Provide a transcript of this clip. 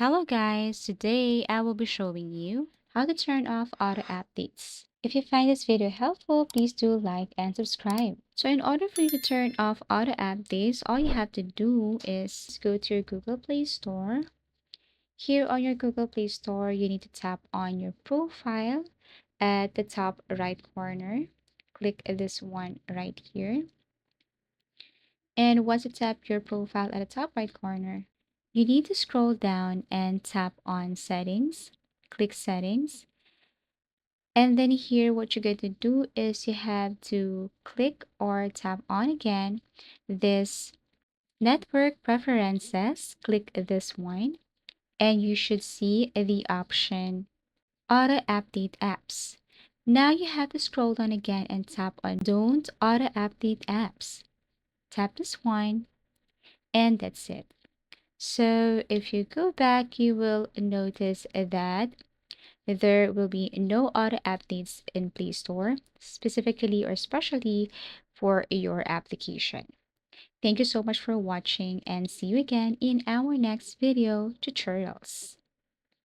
Hello guys, today I will be showing you how to turn off auto updates. If you find this video helpful, please do like and subscribe. So in order for you to turn off auto updates, all you have to do is go to your Google Play Store. Here on your Google Play Store, you need to tap on your profile at the top right corner. Click this one right here. And once you tap your profile at the top right corner, you need to scroll down and tap on settings. Click settings. And then here, what you're going to do is you have to click or tap on again this network preferences. Click this one and you should see the option auto update apps. Now you have to scroll down again and tap on don't auto update apps. Tap this one and that's it. So if you go back, you will notice that there will be no auto updates in Play Store, specifically or especially for your application. Thank you so much for watching and see you again in our next video tutorials.